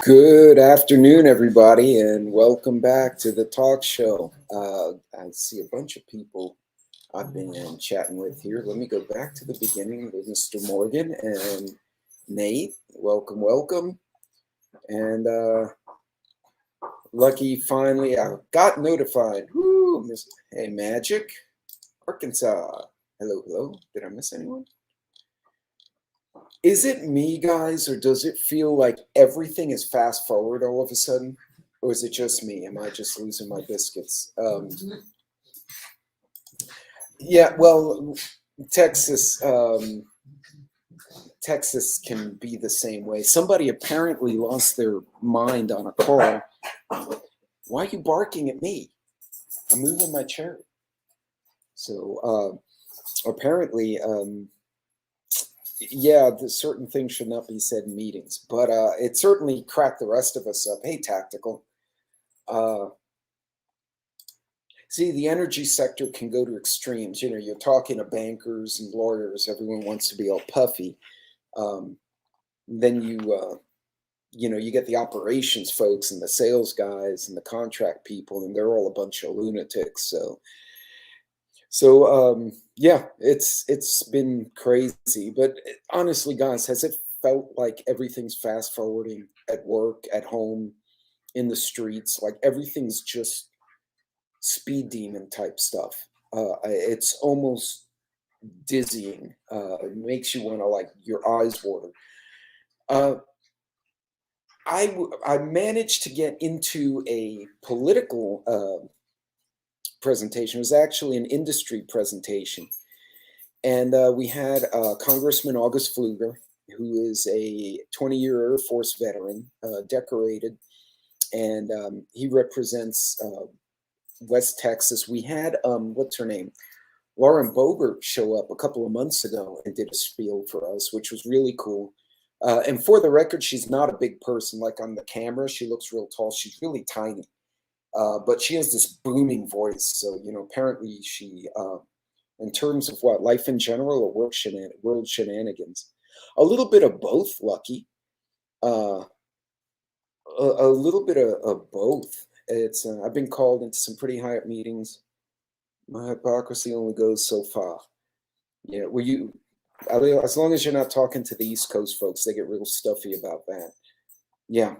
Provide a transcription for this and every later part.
Good afternoon, everybody, and welcome back to the talk show. I see a bunch of people I've been chatting with here. Let me go back to the beginning with Mr. Morgan and Nate. Welcome, welcome. And lucky finally, I got notified. Woo, Hey, Magic, Arkansas. Hello, hello. Did I miss anyone? Is it me, guys, or does it feel like everything is fast forward all of a sudden? Or is it just me? Am I just losing my biscuits? Yeah, well, Texas, Texas can be the same way. Somebody apparently lost their mind on a call. Why are you barking at me? I'm moving my chair. So apparently, yeah, certain things should not be said in meetings, but it certainly cracked the rest of us up. Hey, Tactical. See, the energy sector can go to extremes. You know, you're talking to bankers and lawyers. Everyone wants to be all puffy. Then you get the operations folks and the sales guys and the contract people, and they're all a bunch of lunatics. So yeah, it's been crazy. But honestly, guys, has it felt like everything's fast forwarding at work, at home, in the streets? Like everything's just speed demon type stuff. It's almost dizzying. It makes you want to, like, your eyes water. I managed to get into a political presentation. It was actually an industry presentation, and we had Congressman August Pfluger, who is a 20-year Air Force veteran, decorated, and he represents West Texas. We had what's her name, Lauren Boebert, show up a couple of months ago and did a spiel for us, which was really cool. And for the record, she's not a big person. Like on the camera, she looks real tall. She's really tiny, but she has this booming voice. So, you know, apparently she, in terms of what, life in general or world shenanigans, a little bit of both, Lucky. A little bit of both. It's I've been called into some pretty high up meetings. My hypocrisy only goes so far. Yeah, as long as you're not talking to the East Coast folks, they get real stuffy about that. Yeah,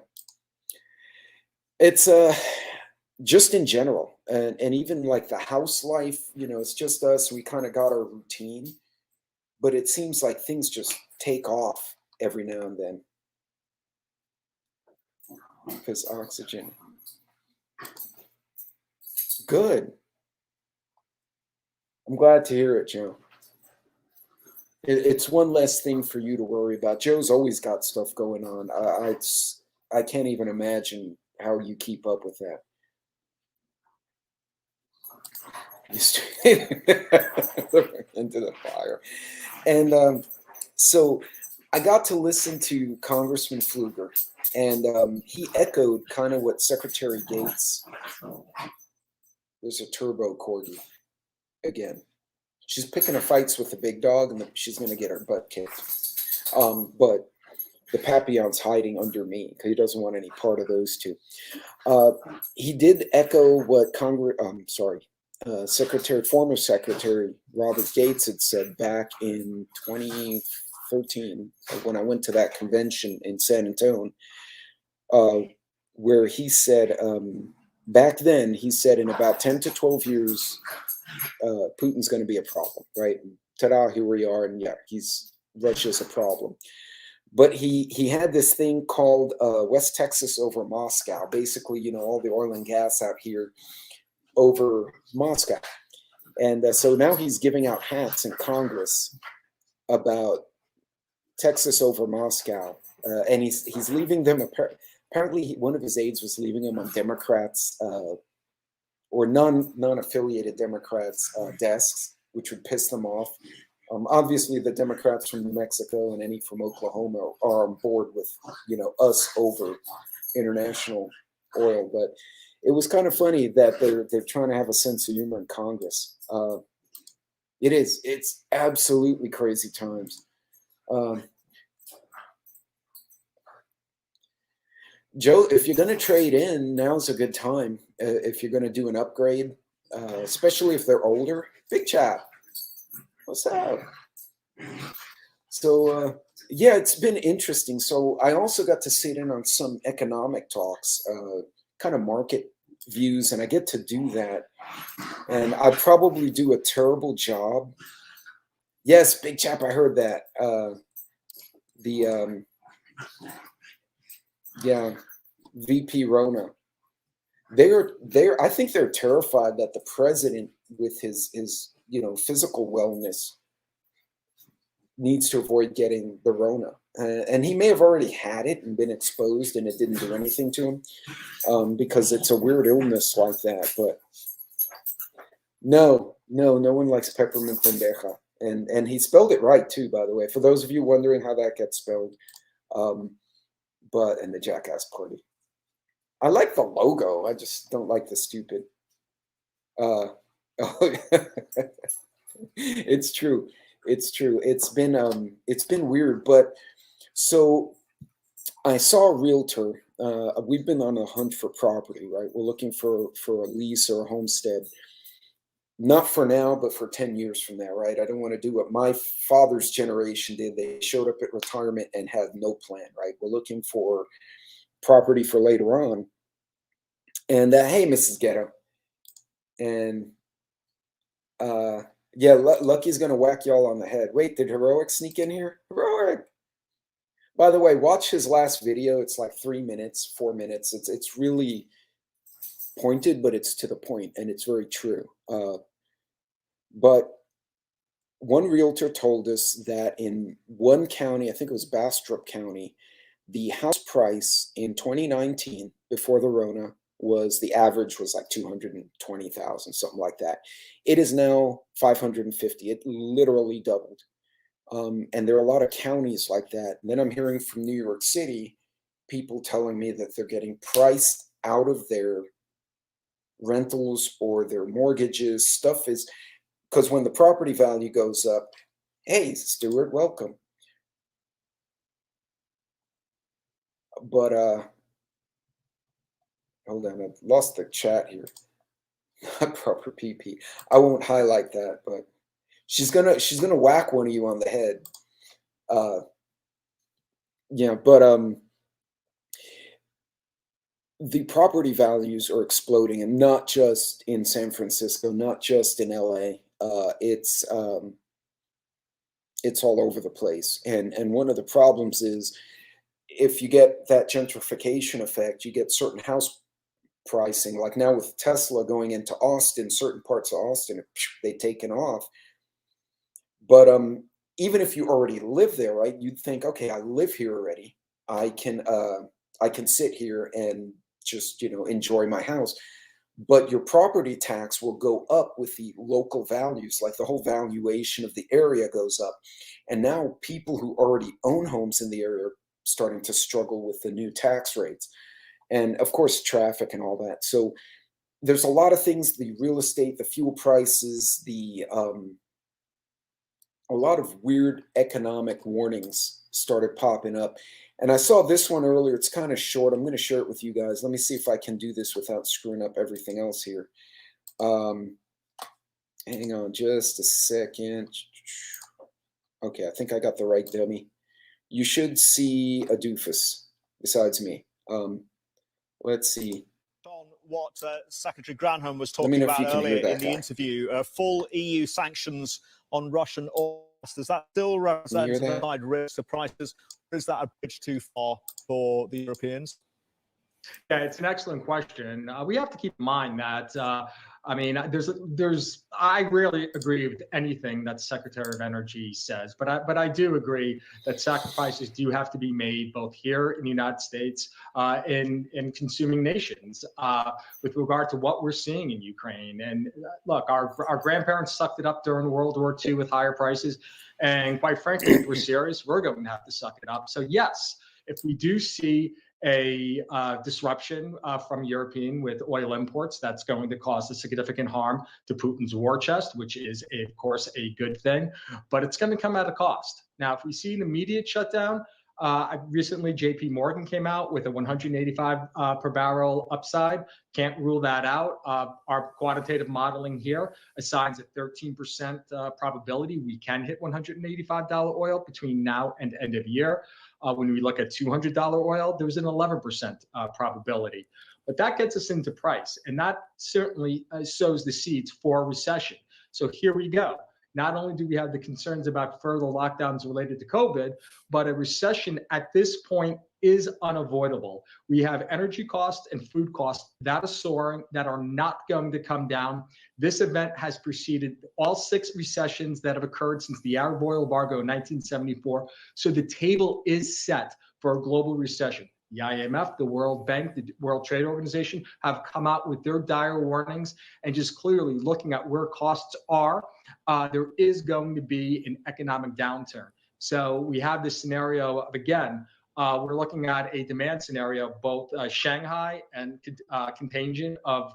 it's just in general, and even like the house life. You know, it's just us. We kind of got our routine, but it seems like things just take off every now and then because oxygen. Good. I'm glad to hear it, Joe. It's one less thing for you to worry about. Joe's always got stuff going on. I can't even imagine how you keep up with that. Into the fire. And so I got to listen to Congressman Pfluger, and he echoed kind of what Secretary Gates. There's a turbo corgi again. She's picking her fights with the big dog, and she's going to get her butt kicked. But the Papillon's hiding under me because he doesn't want any part of those two. He did echo what former Secretary Robert Gates had said back in 2013 when I went to that convention in San Antonio, where he said, back then, he said in about 10 to 12 years, Putin's going to be a problem, right? Ta-da, here we are, and yeah, Russia's a problem. But he had this thing called West Texas over Moscow. Basically, you know, all the oil and gas out here over Moscow. And so now he's giving out hats in Congress about Texas over Moscow. And he's leaving them, apparently one of his aides was leaving him on Democrats or non-affiliated Democrats' desks, which would piss them off. Obviously, the Democrats from New Mexico and any from Oklahoma are on board with, you know, us over international oil. But it was kind of funny that they're trying to have a sense of humor in Congress. It's absolutely crazy times. Joe, if you're going to trade in, now's a good time. If you're going to do an upgrade, especially if they're older. Big chap, what's up? So, yeah, it's been interesting. So I also got to sit in on some economic talks, kind of market views, and I get to do that. And I probably do a terrible job. Yes, big chap, I heard that. The yeah, VP Rona. They're I think they're terrified that the president with his physical wellness needs to avoid getting the Rona. And he may have already had it and been exposed and it didn't do anything to him, because it's a weird illness like that. But no one likes peppermint pendeja. And he spelled it right too, by the way, for those of you wondering how that gets spelled. And the Jackass Party. I like the logo. I just don't like the stupid. It's true. It's true. It's been weird, but so I saw a realtor. We've been on a hunt for property, right? We're looking for a lease or a homestead. Not for now, but for 10 years from now, right? I don't want to do what my father's generation did. They showed up at retirement and had no plan, right? We're looking for property for later on. And hey, Mrs. Ghetto. And yeah, Lucky's gonna whack y'all on the head. Wait, did Heroic sneak in here? Heroic. By the way, watch his last video. It's like 3 minutes, 4 minutes. It's really pointed, but it's to the point, and it's very true. But one realtor told us that in one county, I think it was Bastrop County, the house price in 2019 before the Rona was the average was like 220,000, something like that. It is now 550. It literally doubled. And there are a lot of counties like that. And then I'm hearing from New York City, people telling me that they're getting priced out of their rentals or their mortgages. Stuff is because when the property value goes up, hey, Stuart, welcome. But hold on, I've lost the chat here. Not proper PP. I won't highlight that, but she's gonna whack one of you on the head. Yeah, but the property values are exploding, and not just in San Francisco, not just in LA. It's all over the place. And one of the problems is if you get that gentrification effect, you get certain house pricing. Like now with Tesla going into Austin, certain parts of Austin, they've taken off. But even if you already live there, right? You'd think, okay, I live here already. I can sit here and just enjoy my house. But your property tax will go up with the local values, like the whole valuation of the area goes up. And now people who already own homes in the area are starting to struggle with the new tax rates. And of course, traffic and all that. So there's a lot of things, the real estate, the fuel prices, a lot of weird economic warnings started popping up. And I saw this one earlier. It's kind of short. I'm going to share it with you guys. Let me see if I can do this without screwing up everything else here. Hang on just a second. Okay, I think I got the right dummy. You should see a doofus besides me. Let's see. On what Secretary Granholm was talking about earlier in the interview, full EU sanctions on Russian oil. Does that still represent a side risk to prices? Or is that a bridge too far for the Europeans? Yeah, it's an excellent question. We have to keep in mind that, I mean, I rarely agree with anything that Secretary of Energy says, but I do agree that sacrifices do have to be made both here in the United States in consuming nations with regard to what we're seeing in Ukraine. And look, our grandparents sucked it up during World War II with higher prices. And quite frankly, if we're serious, we're going to have to suck it up. So yes, if we do see a disruption from European with oil imports, that's going to cause a significant harm to Putin's war chest, which is, of course, a good thing, but it's going to come at a cost. Now, if we see an immediate shutdown, Recently, JP Morgan came out with a 185 per barrel upside. Can't rule that out. Our quantitative modeling here assigns a 13% probability we can hit $185 oil between now and end of year. When we look at $200 oil, there's an 11% probability. But that gets us into price, and that certainly sows the seeds for a recession. So here we go. Not only do we have the concerns about further lockdowns related to COVID, but a recession at this point is unavoidable. We have energy costs and food costs that are soaring, that are not going to come down. This event has preceded all 6 recessions that have occurred since the Arab oil embargo in 1974. So the table is set for a global recession. The IMF, the World Bank, the World Trade Organization have come out with their dire warnings, and just clearly looking at where costs are, there is going to be an economic downturn. So we have this scenario of, again, we're looking at a demand scenario, both Shanghai and contagion of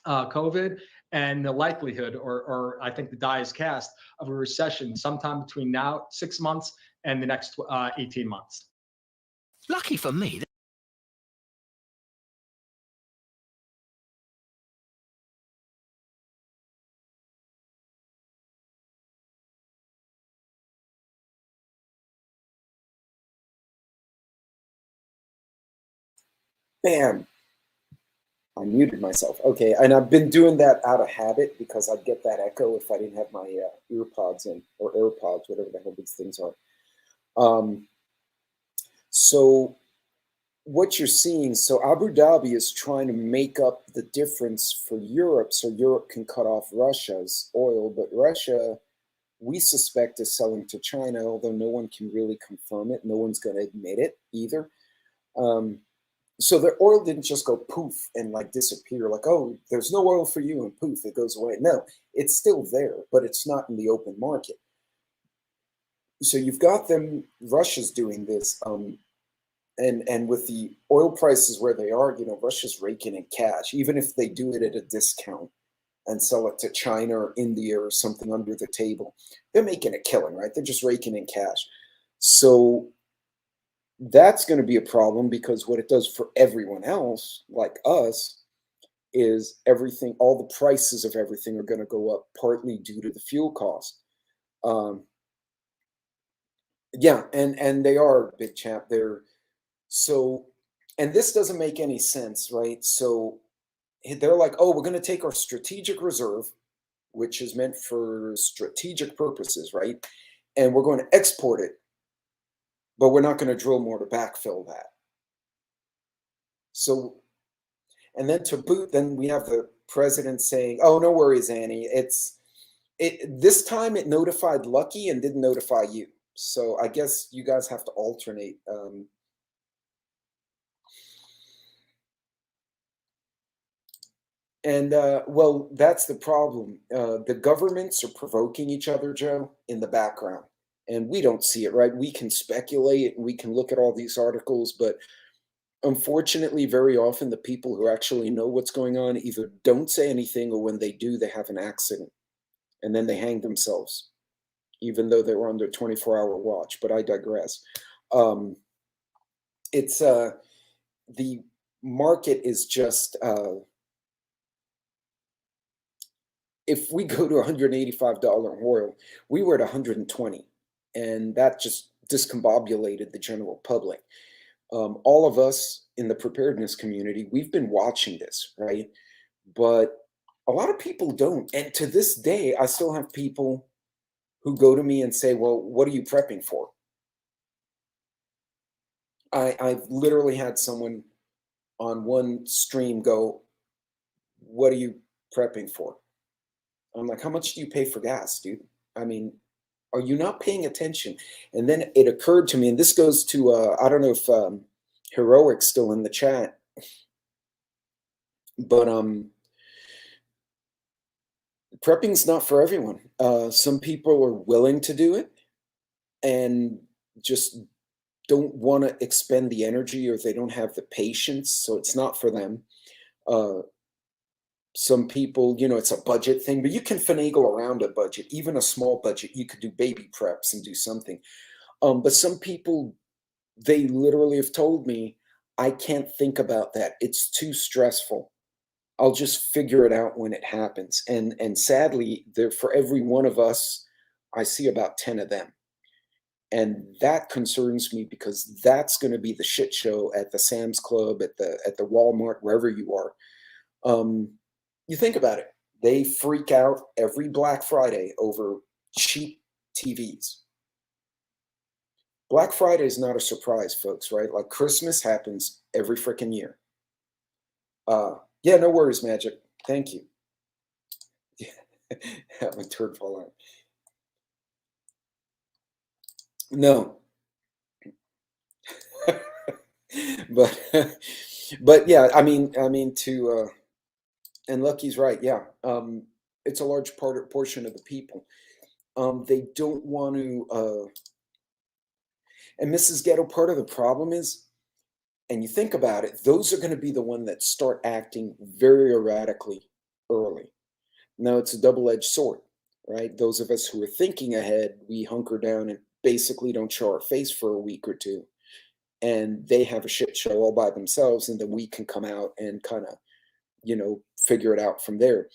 COVID, and the likelihood, or I think the die is cast, of a recession sometime between now, 6 months, and the next 18 months. Lucky for me. Bam. I muted myself. Okay, and I've been doing that out of habit because I'd get that echo if I didn't have my earpods in, or AirPods, whatever the hell these things are. So what you're seeing, so Abu Dhabi is trying to make up the difference for Europe so Europe can cut off Russia's oil, but Russia, we suspect, is selling to China, although no one can really confirm it. No one's going to admit it either. So the oil didn't just go poof and like disappear, like, oh, there's no oil for you, and poof, it goes away. No, it's still there, but it's not in the open market. So you've got them, Russia's doing this, and with the oil prices where they are, you know, Russia's raking in cash, even if they do it at a discount and sell it to China or India or something under the table, they're making a killing, right? They're just raking in cash. So that's going to be a problem, because what it does for everyone else, like us, is everything, all the prices of everything are going to go up, partly due to the fuel cost. Yeah, and they are, big champ. They're so, and this doesn't make any sense, right? So they're like, oh, we're going to take our strategic reserve, which is meant for strategic purposes, right? And we're going to export it, but we're not going to drill more to backfill that. So, and then to boot, then we have the president saying, oh, no worries, Annie. This time it notified Lucky and didn't notify you. So I guess you guys have to alternate. Well, that's the problem. The governments are provoking each other, Joe, in the background. And we don't see it, right? We can speculate and we can look at all these articles, but unfortunately, very often the people who actually know what's going on either don't say anything, or when they do, they have an accident. And then they hang themselves, even though they were under 24-hour watch. But I digress. It's the market is just, if we go to $185 oil, we were at 120, and that just discombobulated the general public. All of us in the preparedness community, we've been watching this, right? But a lot of people don't. And to this day, I still have people who go to me and say, well, what are you prepping for? I've literally had someone on one stream go, what are you prepping for? I'm like, how much do you pay for gas, dude? I mean, are you not paying attention? And then it occurred to me, and this goes to, I don't know if Heroic's still in the chat, but prepping's not for everyone. Some people are willing to do it and just don't want to expend the energy, or they don't have the patience, so it's not for them. Some people, you know, it's a budget thing, but you can finagle around a budget, even a small budget. You could do baby preps and do something. But some people they literally have told me, I can't think about that. It's too stressful. I'll just figure it out when it happens. And sadly, there, for every one of us, I see about 10 of them. And that concerns me, because that's going to be the shit show at the Sam's Club, at the Walmart, wherever you are. You think about it. They freak out every Black Friday over cheap TVs. Black Friday is not a surprise, folks, right? Like Christmas happens every freaking year. Yeah, no worries, Magic. Thank you. Have my turd fall out. No. but yeah, I mean to and Lucky's right. Yeah, it's a large portion of the people. They don't want to. And Mrs. Ghetto, part of the problem is, and you think about it, those are going to be the one that start acting very erratically early. Now it's a double-edged sword, right? Those of us who are thinking ahead, we hunker down and basically don't show our face for a week or two, and they have a shit show all by themselves, and then we can come out and kind of, you know, figure it out from there.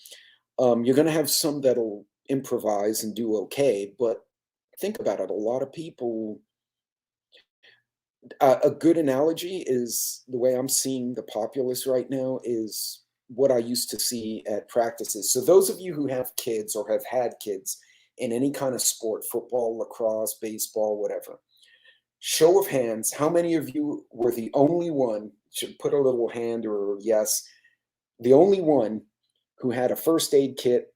You're going to have some that'll improvise and do okay, but think about it. A lot of people, a good analogy is the way I'm seeing the populace right now is what I used to see at practices. So those of you who have kids or have had kids in any kind of sport, football, lacrosse, baseball, whatever, show of hands, how many of you were the only one, should put a little hand or yes, the only one who had a first aid kit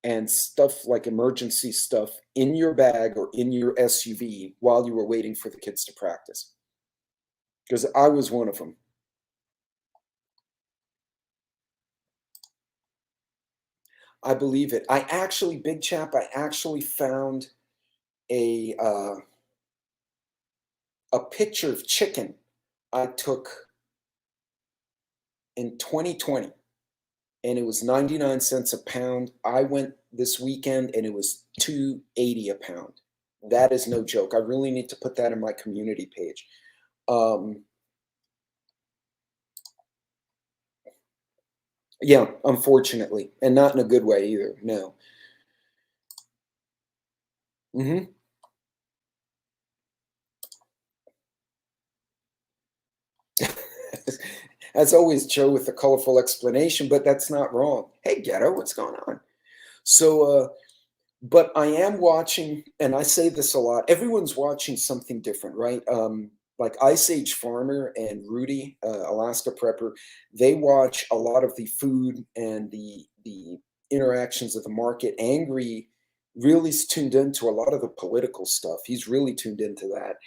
and stuff like emergency stuff in your bag or in your SUV while you were waiting for the kids to practice? Because I was one of them. I believe it. I actually, Big Chap, I actually found a picture of chicken I took in 2020, and it was 99 cents a pound. I went this weekend and it was $2.80 a pound. That is no joke. I really need to put that in my community page. Yeah, unfortunately, and not in a good way either. No. As always, Joe with a colorful explanation, but that's not wrong. Hey, Ghetto, what's going on? So, but I am watching, and I say this a lot, everyone's watching something different, right? Like Ice Age Farmer and Rudy, Alaska Prepper, they watch a lot of the food and the interactions of the market. Angry really is tuned into a lot of the political stuff. He's really tuned into that.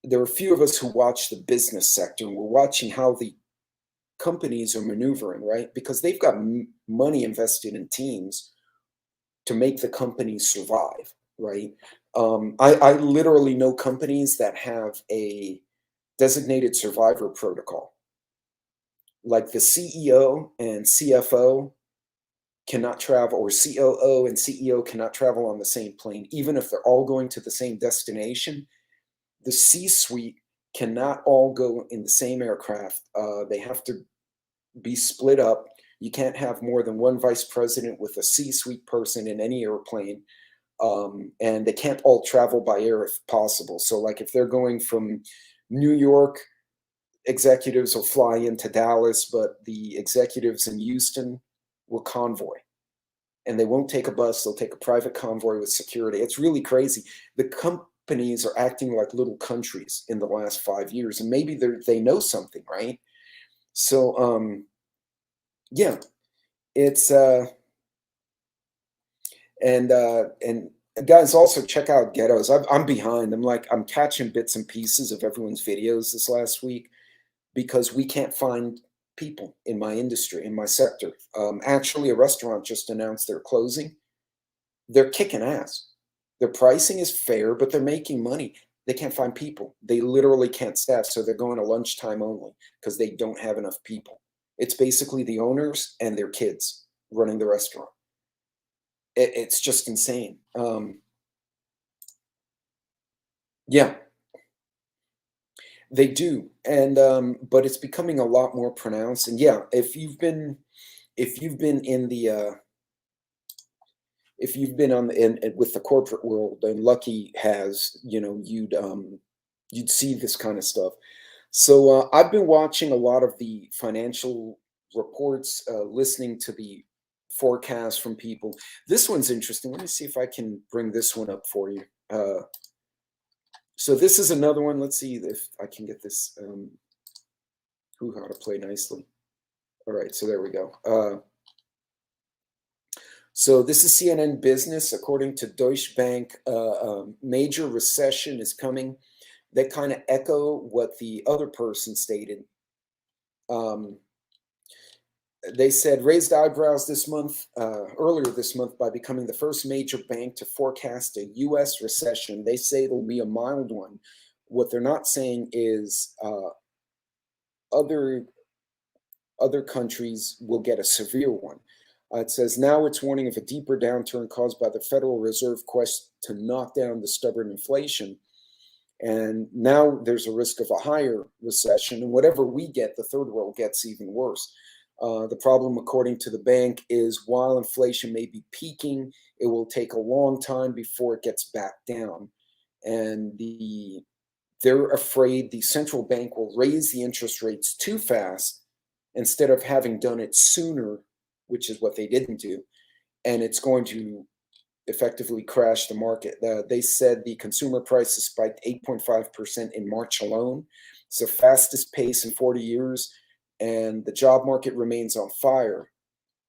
There are a few of us who watch the business sector, and we're watching how the companies are maneuvering, right? Because they've got money invested in teams to make the companies survive, right? I literally know companies that have a designated survivor protocol. Like the CEO and CFO cannot travel, or COO and CEO cannot travel on the same plane, even if they're all going to the same destination. The C-suite cannot all go in the same aircraft. They have to be split up. You can't have more than one vice president with a C-suite person in any airplane. And they can't all travel by air if possible. So like if they're going from New York, executives will fly into Dallas, but the executives in Houston will convoy. And they won't take a bus, they'll take a private convoy with security. It's really crazy. The companies are acting like little countries in the last 5 years, and maybe they know something, right? So yeah, it's and guys, also check out Ghettos. I'm behind. I'm catching bits and pieces of everyone's videos this last week because we can't find people in my industry, in my sector. Actually, a restaurant just announced they're closing. They're kicking ass. Their pricing is fair, but they're making money. They can't find people. They literally can't staff, so they're going to lunchtime only because they don't have enough people. It's basically the owners and their kids running the restaurant. It's just insane. Yeah, They do, and but it's becoming a lot more pronounced. And yeah, if you've been in the if you've been on in with the corporate world, and Lucky has, you'd see this kind of stuff. So I've been watching a lot of the financial reports, listening to the forecasts from people. This one's interesting. Let me see if I can bring this one up for you. So this is another one. Let's see if I can get this hoo-ha to play nicely. All right, so there we go. So this is CNN Business. According to Deutsche Bank, major recession is coming. They kind of echo what the other person stated. They said raised eyebrows this month, earlier this month, by becoming the first major bank to forecast a U.S. recession. They say it'll be a mild one. What they're not saying is other countries will get a severe one. It says now it's warning of a deeper downturn caused by the Federal Reserve quest to knock down the stubborn inflation. And now there's a risk of a higher recession. And whatever we get, the third world gets even worse. The problem, according to the bank, is while inflation may be peaking, it will take a long time before it gets back down. And they're afraid the central bank will raise the interest rates too fast instead of having done it sooner, which is what they didn't do. And it's going to effectively crash the market. They said the consumer prices spiked 8.5% in March alone. It's the fastest pace in 40 years. And the job market remains on fire,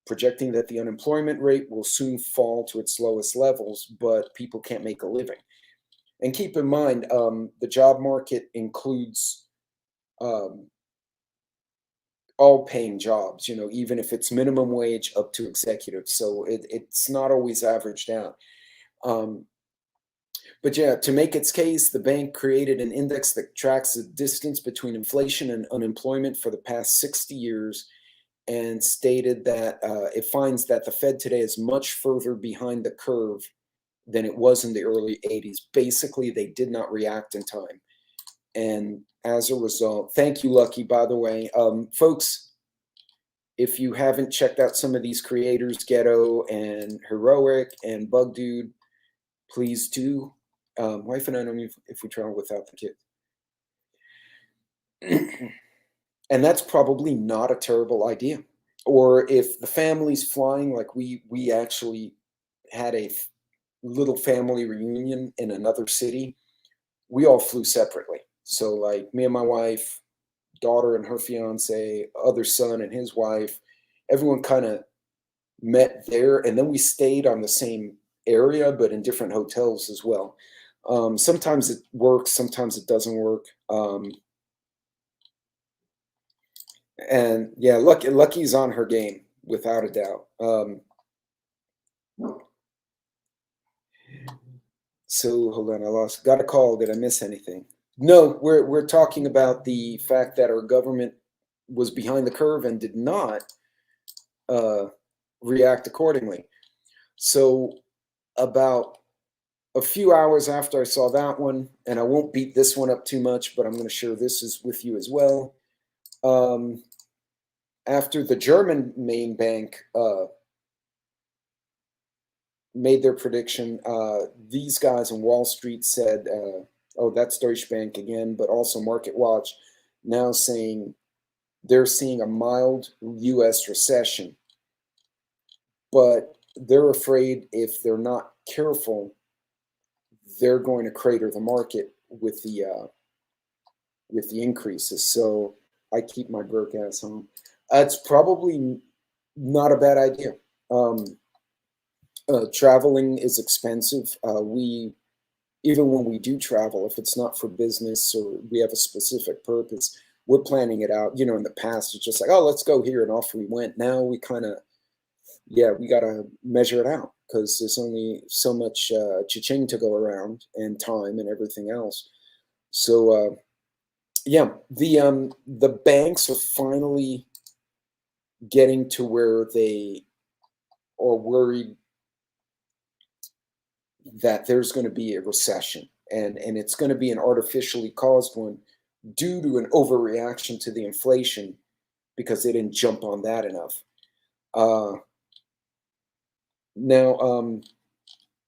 projecting that the unemployment rate will soon fall to its lowest levels, but people can't make a living. And keep in mind, the job market includes all paying jobs, even if it's minimum wage up to executive. So it's not always averaged out. But yeah, to make its case, the bank created an index that tracks the distance between inflation and unemployment for the past 60 years and stated that it finds that the Fed today is much further behind the curve than it was in the early 80s. Basically, they did not react in time. And as a result, thank you, Lucky, by the way. Folks, if you haven't checked out some of these creators, Ghetto and Heroic and Bug Dude, please do. Wife and I don't know if we travel without the kids. And that's probably not a terrible idea. Or if the family's flying, like we actually had a little family reunion in another city, we all flew separately. So like me and my wife, daughter and her fiance, other son and his wife, everyone kind of met there. And then we stayed on the same area, but in different hotels as well. Sometimes it works, sometimes it doesn't work. And yeah, Lucky's on her game without a doubt. So hold on, got a call. Did I miss anything? No, we're talking about the fact that our government was behind the curve and did not react accordingly. So about a few hours after I saw that one, and I won't beat this one up too much, but I'm going to share this with you as well. After the German main bank made their prediction, these guys on Wall Street said, oh, that's Deutsche Bank again, but also Market Watch now saying they're seeing a mild U.S. recession. But they're afraid if they're not careful, they're going to crater the market with the increases. So I keep my broke ass home. It's probably not a bad idea. Traveling is expensive. Even when we do travel, if it's not for business or we have a specific purpose, we're planning it out. In the past, it's just like, oh, let's go here, and off we went. Now we kind of, we got to measure it out because there's only so much cha-ching to go around and time and everything else. So, the banks are finally getting to where they are worried that there's going to be a recession, and it's going to be an artificially caused one, due to an overreaction to the inflation because they didn't jump on that enough. Now,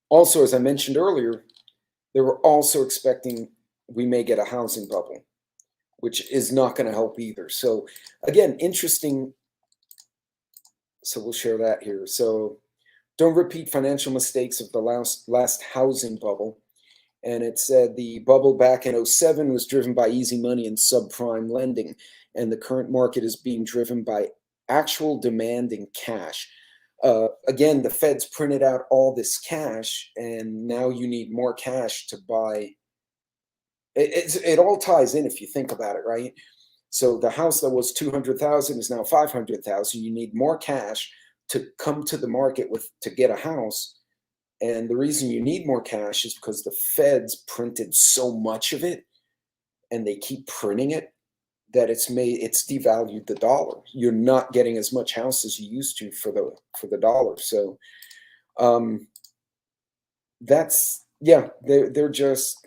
also, as I mentioned earlier, they were also expecting we may get a housing bubble, which is not going to help either. So again, interesting. So we'll share that here. So don't repeat financial mistakes of the last housing bubble. And it said the bubble back in 07 was driven by easy money and subprime lending. And the current market is being driven by actual demand in cash. Again, the Fed's printed out all this cash, and now you need more cash to buy. It all ties in if you think about it, right? So the house that was 200,000 is now 500,000. You need more cash to come to the market with to get a house. And the reason you need more cash is because the Fed's printed so much of it, and they keep printing it, that it's devalued the dollar. You're not getting as much house as you used to for the dollar. So that's, yeah, they're just,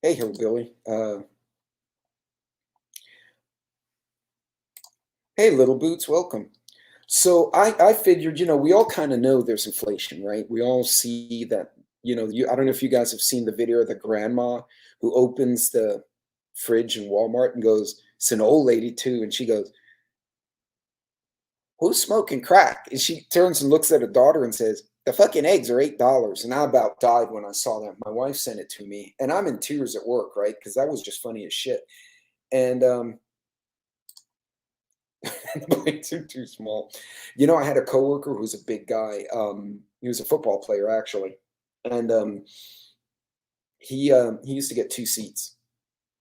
hey, Hillbilly. Hey, Little Boots, welcome. So I figured, we all kind of know there's inflation, right? We all see that, I don't know if you guys have seen the video of the grandma who opens the fridge in Walmart and goes, it's an old lady too, and she goes, who's smoking crack? And she turns and looks at her daughter and says, the fucking eggs are $8. And I about died when I saw that. My wife sent it to me, and I'm in tears at work, right? Because that was just funny as shit. And too small. I had a coworker who's a big guy. He was a football player actually, and he used to get 2 seats,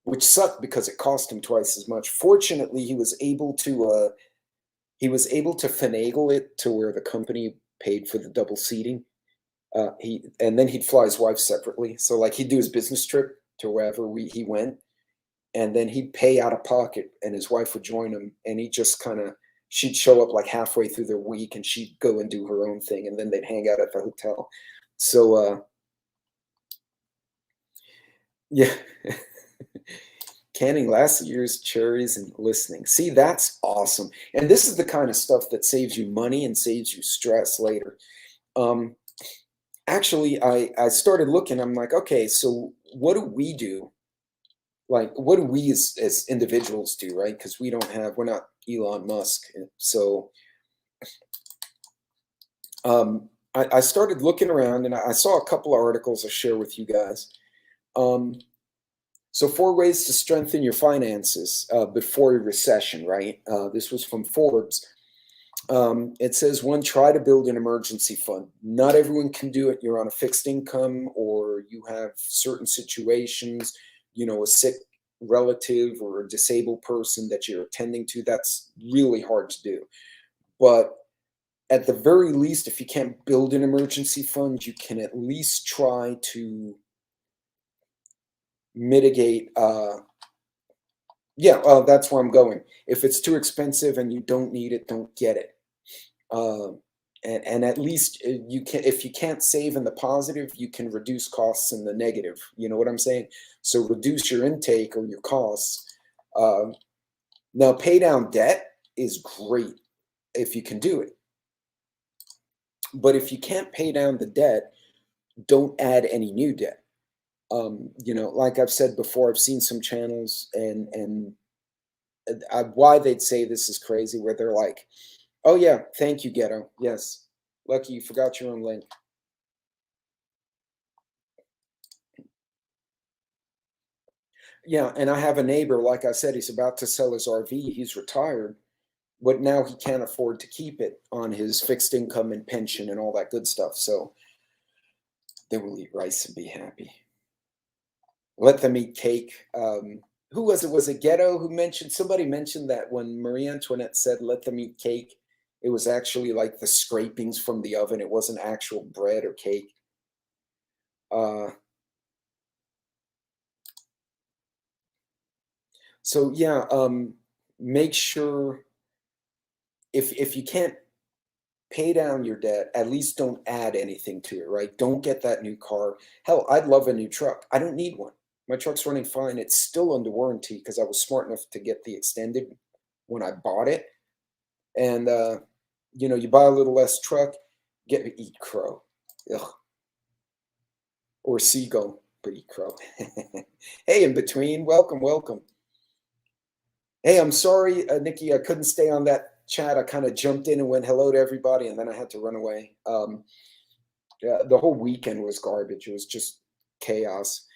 which sucked because it cost him twice as much. Fortunately, he was able to finagle it to where the company paid for the double seating. And then he'd fly his wife separately. So like he'd do his business trip to wherever he went, and then he'd pay out of pocket, and his wife would join him, and he just she'd show up like halfway through their week, and she'd go and do her own thing, and then they'd hang out at the hotel. So yeah. Canning last year's cherries and listening. See, that's awesome. And this is the kind of stuff that saves you money and saves you stress later. Actually, I started looking, I'm like, okay, so what do we do? Like, what do we as individuals do, right? Because we're not Elon Musk. So I started looking around, and I saw a couple of articles I'll share with you guys. So 4 ways to strengthen your finances before a recession, right? This was from Forbes. It says, 1, try to build an emergency fund. Not everyone can do it. You're on a fixed income, or you have certain situations, a sick relative or a disabled person that you're attending to. That's really hard to do. But at the very least, if you can't build an emergency fund, you can at least try to mitigate. That's where I'm going. If it's too expensive and you don't need it, don't get it. And at least if you can't save in the positive, you can reduce costs in the negative. You know what I'm saying? So reduce your intake or your costs. Now, pay down debt is great if you can do it. But if you can't pay down the debt, don't add any new debt. Like I've said before, I've seen some channels and why they'd say this is crazy, where they're like, oh yeah, thank you, Ghetto. Yes. Lucky you forgot your own link. Yeah, and I have a neighbor, like I said, he's about to sell his RV. He's retired, but now he can't afford to keep it on his fixed income and pension and all that good stuff. So they will eat rice and be happy. Let them eat cake. Who was it? Was it Ghetto who mentioned? Somebody mentioned that when Marie Antoinette said, let them eat cake, it was actually like the scrapings from the oven. It wasn't actual bread or cake. So yeah, make sure if you can't pay down your debt. At least don't add anything to it, right? Don't get that new car. Hell, I'd love a new truck. I don't need one. My truck's running fine. It's still under warranty because I was smart enough to get the extended when I bought it. And, you know, you buy a little less truck, get to eat crow. Ugh. Or seagull, but eat crow. Hey, in between, welcome, welcome. Hey, I'm sorry, Nikki, I couldn't stay on that chat. I kind of jumped in and went hello to everybody, and then I had to run away. Yeah, the whole weekend was garbage. It was just chaos.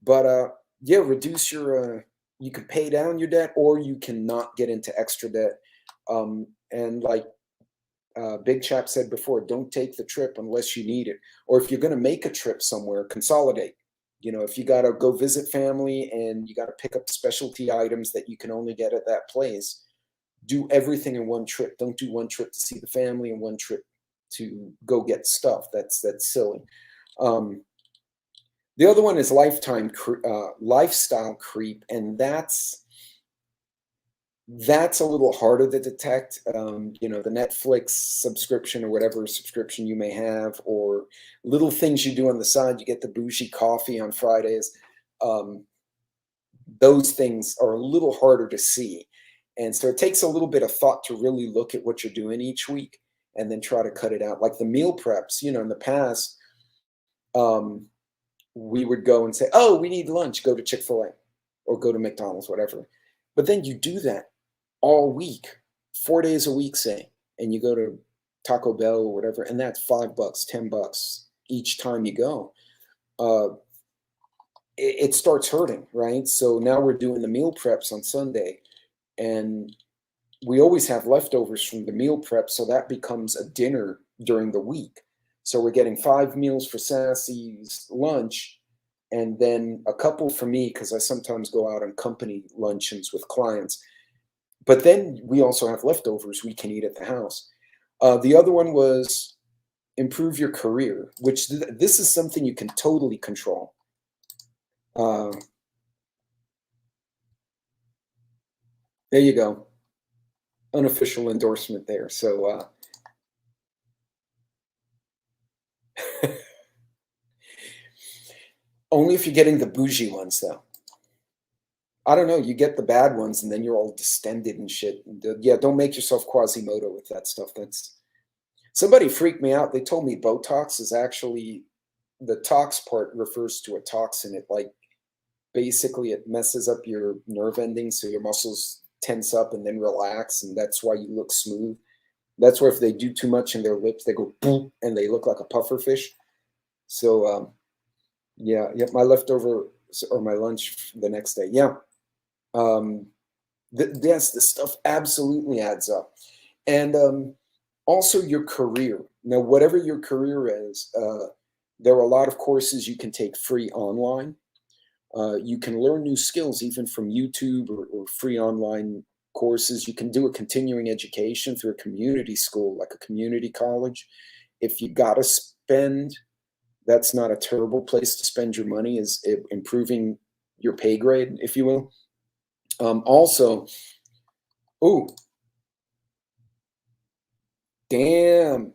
But yeah, reduce your. You can pay down your debt, or you can not get into extra debt. And like Big Chap said before, don't take the trip unless you need it. Or if you're going to make a trip somewhere, consolidate. You know, if you got to go visit family and you got to pick up specialty items that you can only get at that place, do everything in one trip. Don't do one trip to see the family and one trip to go get stuff. That's silly. The other one is lifestyle creep, and that's a little harder to detect. You know, the Netflix subscription or whatever subscription you may have, or little things you do on the side. You get the bougie coffee on Fridays. Those things are a little harder to see. And so it takes a little bit of thought to really look at what you're doing each week and then try to cut it out. Like the meal preps, you know, in the past, we would go and say, oh, we need lunch, go to Chick-fil-A or go to McDonald's, whatever. But then you do that all week, 4 days a week, say, and you go to Taco Bell or whatever, and that's $5, $10 each time you go. It starts hurting, right? So now we're doing the meal preps on Sunday, and we always have leftovers from the meal prep, so that becomes a dinner during the week. So we're getting 5 meals for Sassy's lunch, and then a couple for me because I sometimes go out on company luncheons with clients. But then we also have leftovers we can eat at the house. The other one was improve your career, which this is something you can totally control. There you go. Unofficial endorsement there. So only if you're getting the bougie ones, though. I don't know. You get the bad ones, and then you're all distended and shit. And, yeah, don't make yourself Quasimodo with that stuff. That's somebody freaked me out. They told me Botox is actually the tox part refers to a toxin. It like basically it messes up your nerve endings, so your muscles tense up and then relax, and that's why you look smooth. That's why if they do too much in their lips, they go boom, and they look like a puffer fish. So yeah, my leftover or my lunch the next day. Yeah. Yes, this stuff absolutely adds up. And also your career. Now, whatever your career is, there are a lot of courses you can take free online. You can learn new skills even from YouTube or free online courses. You can do a continuing education through a community school, like a community college. If you got to spend, that's not a terrible place to spend your money, is improving your pay grade, if you will. Also, oh, damn.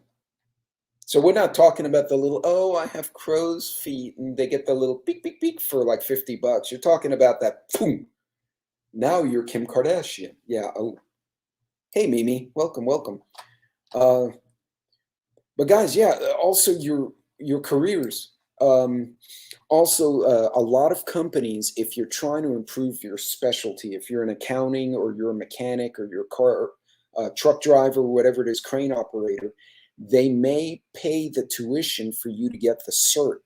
So we're not talking about the little, oh, I have crow's feet, and they get the little peek, peek, peek for like $50. You're talking about that, boom. Now you're Kim Kardashian. Yeah. Oh, hey, Mimi. Welcome, welcome. But guys, yeah, also your careers. Also, a lot of companies, if you're trying to improve your specialty, if you're in accounting or you're a mechanic or you're a car, truck driver, whatever it is, crane operator, they may pay the tuition for you to get the cert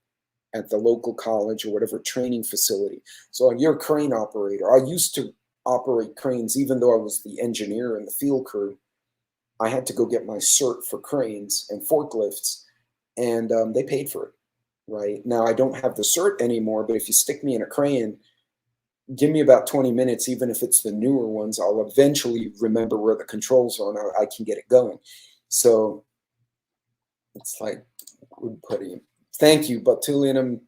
at the local college or whatever training facility. So you're a crane operator. I used to operate cranes, even though I was the engineer and the field crew. I had to go get my cert for cranes and forklifts, and they paid for it. Right now, I don't have the cert anymore, but if you stick me in a crane, give me about 20 minutes, even if it's the newer ones, I'll eventually remember where the controls are and I can get it going. So it's like wood putty. Thank you, botulinum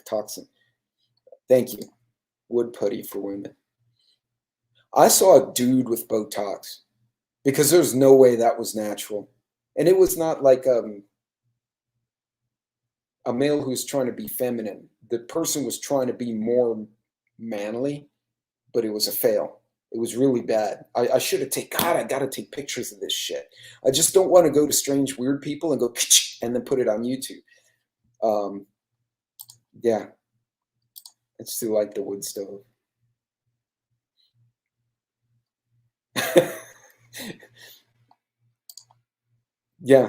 toxin. Thank you, wood putty for women. I saw a dude with Botox, because there's no way that was natural. And it was not like a male who's trying to be feminine. The person was trying to be more manly, but it was a fail. It was really bad. I should have taken, God, I got to take pictures of this shit. I just don't want to go to strange, weird people and go, and then put it on YouTube. Yeah. It's too like the wood stove. Yeah.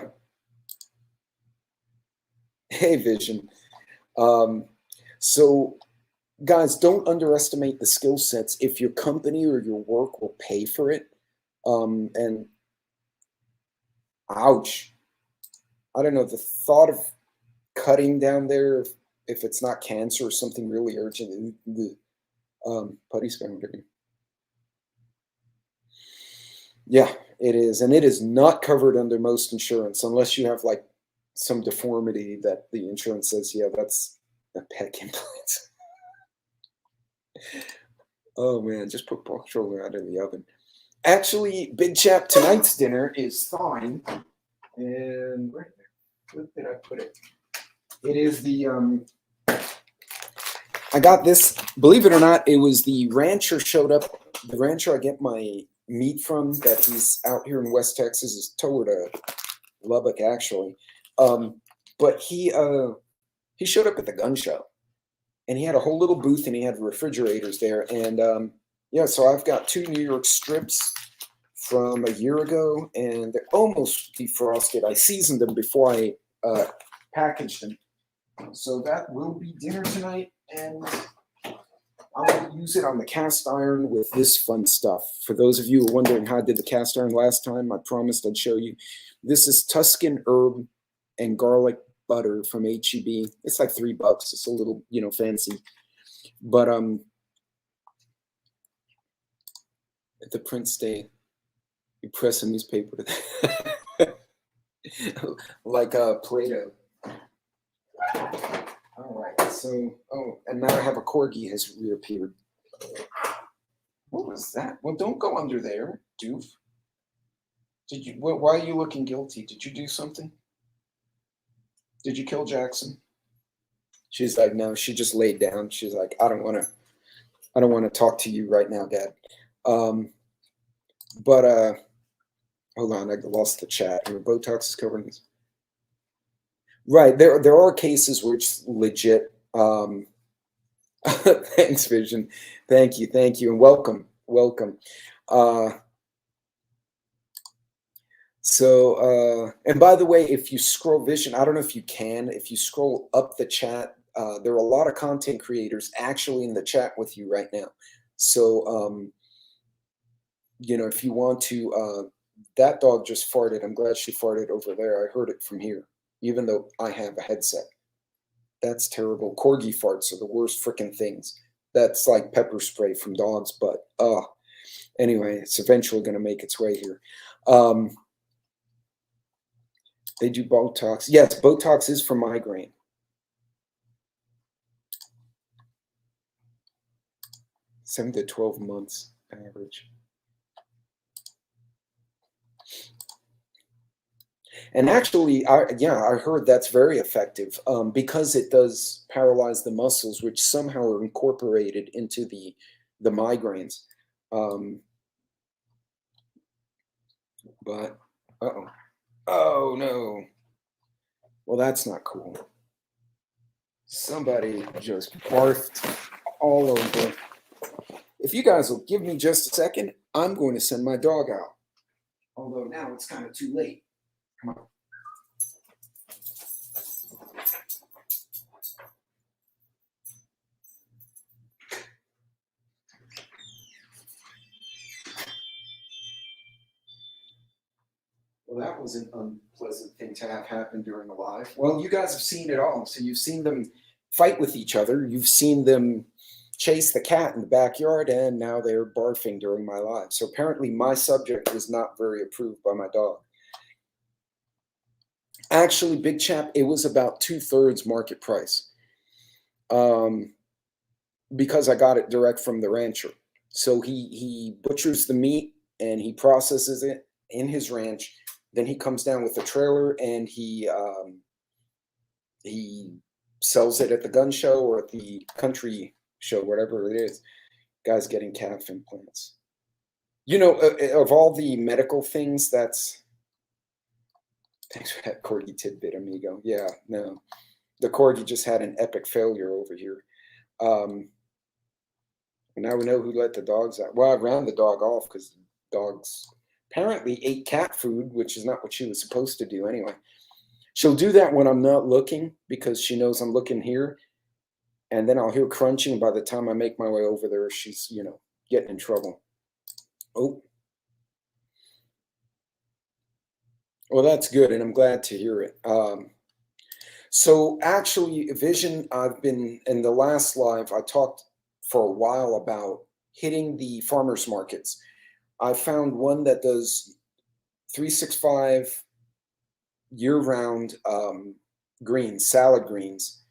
Hey, Vision. So, guys, don't underestimate the skill sets if your company or your work will pay for it. And ouch. I don't know, the thought of cutting down there, if it's not cancer or something really urgent, putty spam. Yeah, it is. And it is not covered under most insurance unless you have like some deformity that the insurance says, yeah, that's a pec implant. Oh man, just put pork shoulder out in the oven. Actually, Big Chap, tonight's dinner is fine. And where did I put it? It is the I got this, believe it or not, it was the rancher showed up. The rancher I get my meat from, that he's out here in West Texas, is toward Lubbock actually. But he showed up at the gun show, and he had a whole little booth, and he had refrigerators there. And yeah, so I've got 2 New York strips from a year ago, and they're almost defrosted. I seasoned them before I packaged them. So that will be dinner tonight, and I'll use it on the cast iron with this fun stuff. For those of you who are wondering how I did the cast iron last time, I promised I'd show you. This is Tuscan herb and garlic butter from HEB. It's like $3. It's a little, fancy. But at the print day, you press a newspaper like Play-Doh. All right, so, and now I have a corgi has reappeared. What was that? Well, don't go under there, doof. Did you? Why are you looking guilty? Did you do something? Did you kill Jackson? She's like, no. She just laid down. She's like, I don't want to talk to you right now, Dad. But hold on, I lost the chat. Your Botox is covering this. Right, there are cases where it's legit. Thanks, Vision. Thank you, and welcome. So, and by the way, if you scroll, Vision, I don't know if you can, if you scroll up the chat, there are a lot of content creators actually in the chat with you right now. So, if you want to, that dog just farted. I'm glad she farted over there. I heard it from here, even though I have a headset. That's terrible. Corgi farts are the worst freaking things. That's like pepper spray from dogs, but anyway, it's eventually going to make its way here. They do Botox. Yes, Botox is for migraine. $7 to 12 months average. And actually, I heard that's very effective because it does paralyze the muscles, which somehow are incorporated into the migraines. But, oh no. Well, that's not cool. Somebody just barfed all over. If you guys will give me just a second, I'm going to send my dog out. Although now it's kind of too late. Come on. Well, that was an unpleasant thing to have happen during a live. Well, you guys have seen it all. So you've seen them fight with each other. You've seen them chase the cat in the backyard, and now they're barfing during my live. So apparently my subject was not very approved by my dog. Actually, Big Chap, it was about 2/3 market price because I got it direct from the rancher. So he butchers the meat and he processes it in his ranch. Then he comes down with the trailer and he sells it at the gun show or at the country show, whatever it is. Guy's getting calf implants. You know, of all the medical things, that's... Thanks for that corgi tidbit, amigo. Yeah, no. The corgi just had an epic failure over here. Now we know who let the dogs out. Well, I ran the dog off because the dogs apparently ate cat food, which is not what she was supposed to do anyway. She'll do that when I'm not looking because she knows I'm looking here. And then I'll hear crunching. By the time I make my way over there, she's, you know, getting in trouble. Oh. Well, that's good, and I'm glad to hear it. So actually, Vision, I've been, in the last live, I talked for a while about hitting the farmers markets. I found one that does 365 year-round greens, salad greens,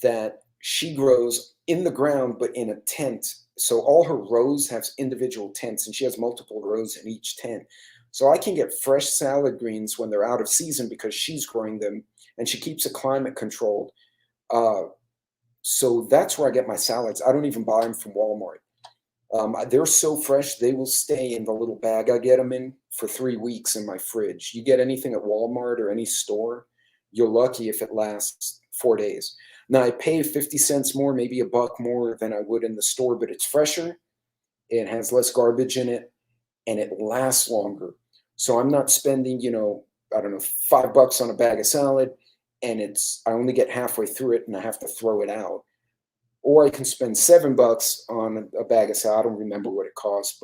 that she grows in the ground, but in a tent. So all her rows have individual tents, and she has multiple rows in each tent. So I can get fresh salad greens when they're out of season because she's growing them, and she keeps it climate controlled. So that's where I get my salads. I don't even buy them from Walmart. They're so fresh, they will stay in the little bag I get them in for 3 weeks in my fridge. You get anything at Walmart or any store, you're lucky if it lasts 4 days. Now, I pay 50 cents more, maybe $1 more than I would in the store, but it's fresher, it has less garbage in it, and it lasts longer. So I'm not spending, you know, I don't know, $5 on a bag of salad, and I only get halfway through it and I have to throw it out. Or I can spend $7 on a bag of salad. I don't remember what it costs,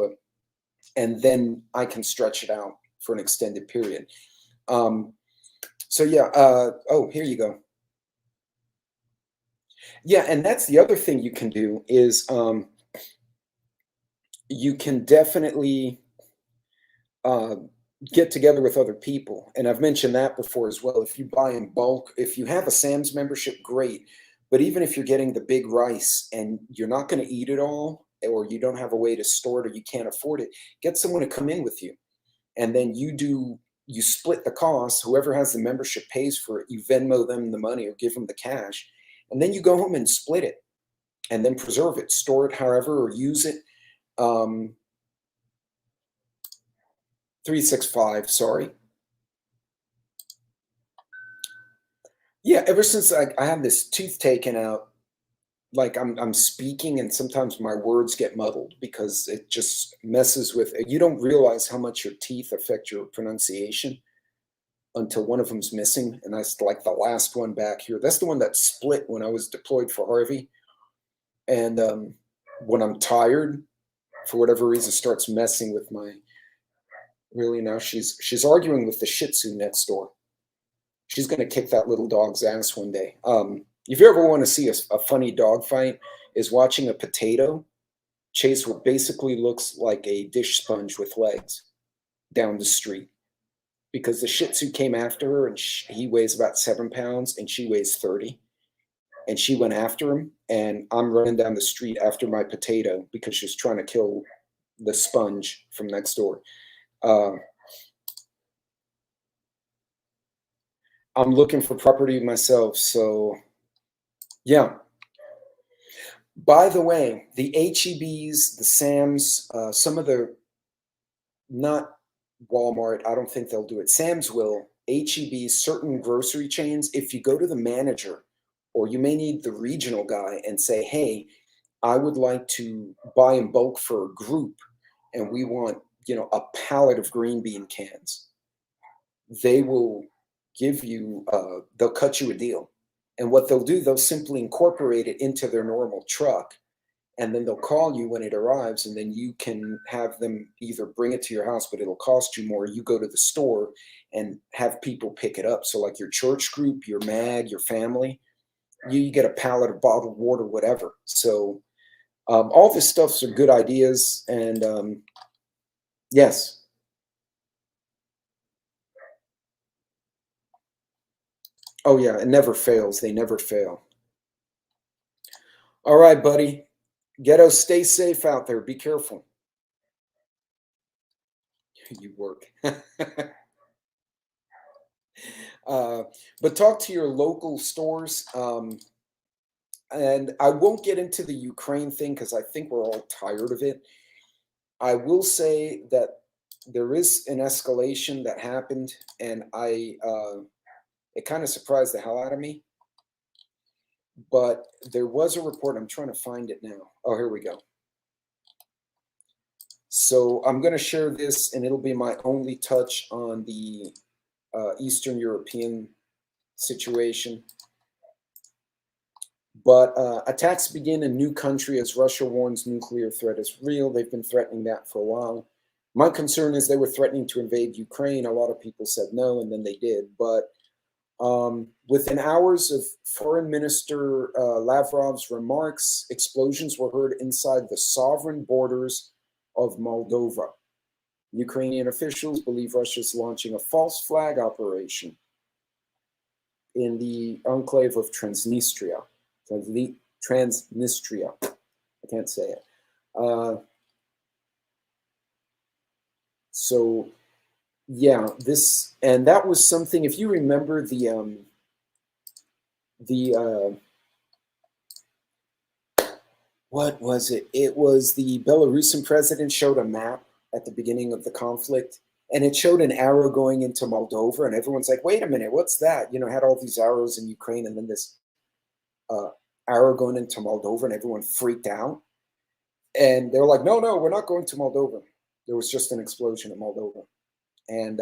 and then I can stretch it out for an extended period. So yeah, oh, here you go. Yeah, and that's the other thing you can do is you can definitely get together with other people. And I've mentioned that before as well. If you buy in bulk, if you have a Sam's membership, great. But even if you're getting the big rice and you're not going to eat it all, or you don't have a way to store it, or you can't afford it, get someone to come in with you. And then you split the cost. Whoever has the membership pays for it. You Venmo them the money or give them the cash. And then you go home and split it and then preserve it, store it however, or use it. 365, sorry. Yeah, ever since I had this tooth taken out, like I'm speaking and sometimes my words get muddled because it just messes with it. You don't realize how much your teeth affect your pronunciation until one of them's missing. And that's like the last one back here. That's the one that split when I was deployed for Harvey. And when I'm tired, for whatever reason, starts messing with my... Really now she's arguing with the Shih Tzu next door. She's going to kick that little dog's ass one day. If you ever want to see a funny dog fight, is watching a potato chase what basically looks like a dish sponge with legs down the street. Because the Shih Tzu came after her, and he weighs about 7 pounds, and she weighs 30. And she went after him, and I'm running down the street after my potato because she's trying to kill the sponge from next door. I'm looking for property myself, so yeah. By the way, the HEBs, the Sam's, some of the, not Walmart, I don't think they'll do it. Sam's will, HEBs, certain grocery chains, if you go to the manager, or you may need the regional guy and say, hey, I would like to buy in bulk for a group, and we want, you know, a pallet of green bean cans. They will give you, they'll cut you a deal. And what they'll do, they'll simply incorporate it into their normal truck. And then they'll call you when it arrives, and then you can have them either bring it to your house, but it'll cost you more. You go to the store and have people pick it up. So like your church group, your MAG, your family, you get a pallet of bottled water, whatever. So all this stuff's are good ideas. And yes. Oh yeah, it never fails. They never fail. All right, buddy. Ghetto, stay safe out there. Be careful. You work. But talk to your local stores. And I won't get into the Ukraine thing because I think we're all tired of it. I will say that there is an escalation that happened, and it kind of surprised the hell out of me. But there was a report. I'm trying to find it now. Oh, here we go. So I'm going to share this, and it'll be my only touch on the Eastern European situation. But attacks begin in new country as Russia warns nuclear threat is real. They've been threatening that for a while. My concern is they were threatening to invade Ukraine. A lot of people said no, and then they did. But within hours of Foreign Minister Lavrov's remarks, explosions were heard inside the sovereign borders of Moldova. Ukrainian officials believe Russia is launching a false flag operation in the enclave of Transnistria. Transnistria. I can't say it. So, yeah, that was something. If you remember what was it? It was the Belarusian president showed a map at the beginning of the conflict, and it showed an arrow going into Moldova, and everyone's like, "Wait a minute, what's that?" You know, had all these arrows in Ukraine, and then this arrow going into Moldova, and everyone freaked out. And they're like, no, we're not going to Moldova. There was just an explosion in Moldova. And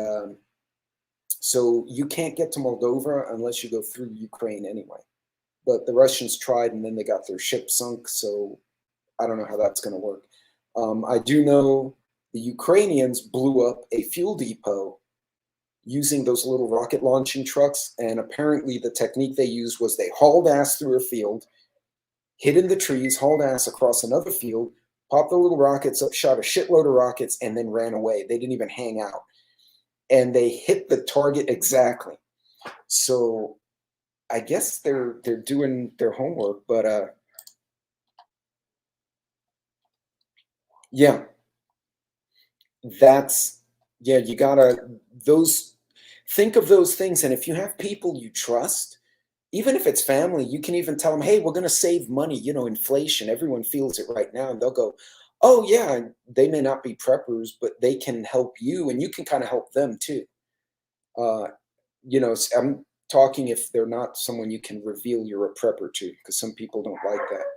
so you can't get to Moldova unless you go through Ukraine anyway. But the Russians tried, and then they got their ship sunk. So I don't know how that's going to work. I do know the Ukrainians blew up a fuel depot using those little rocket launching trucks. And apparently the technique they used was they hauled ass through a field, hid in the trees, hauled ass across another field, popped the little rockets up, shot a shitload of rockets, and then ran away. They didn't even hang out. And they hit the target exactly. So I guess they're doing their homework, but yeah. You gotta think of those things. And if you have people you trust, even if it's family, you can even tell them, hey, we're going to save money, inflation, everyone feels it right now. And they'll go, oh yeah, they may not be preppers, but they can help you, and you can kind of help them too. I'm talking if they're not someone you can reveal you're a prepper to, because some people don't like that.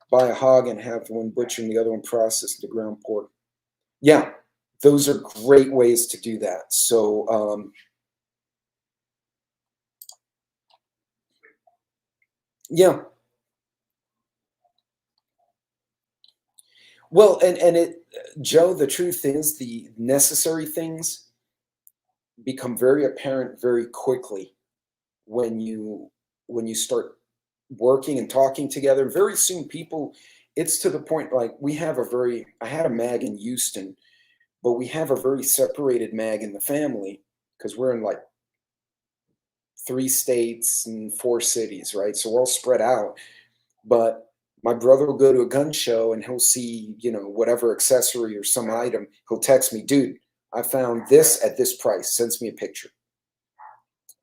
Buy a hog and have one butcher and the other one process the ground pork. Yeah, those are great ways to do that. So yeah. Well, and Joe, the truth is the necessary things become very apparent very quickly when you start working and talking together. Very soon it's to the point like I had a mag in Houston, but we have a very separated mag in the family because we're in like 3 states and 4 cities, right? So we're all spread out. But my brother will go to a gun show and he'll see, whatever accessory or some item. He'll text me, dude, I found this at this price. Sends me a picture.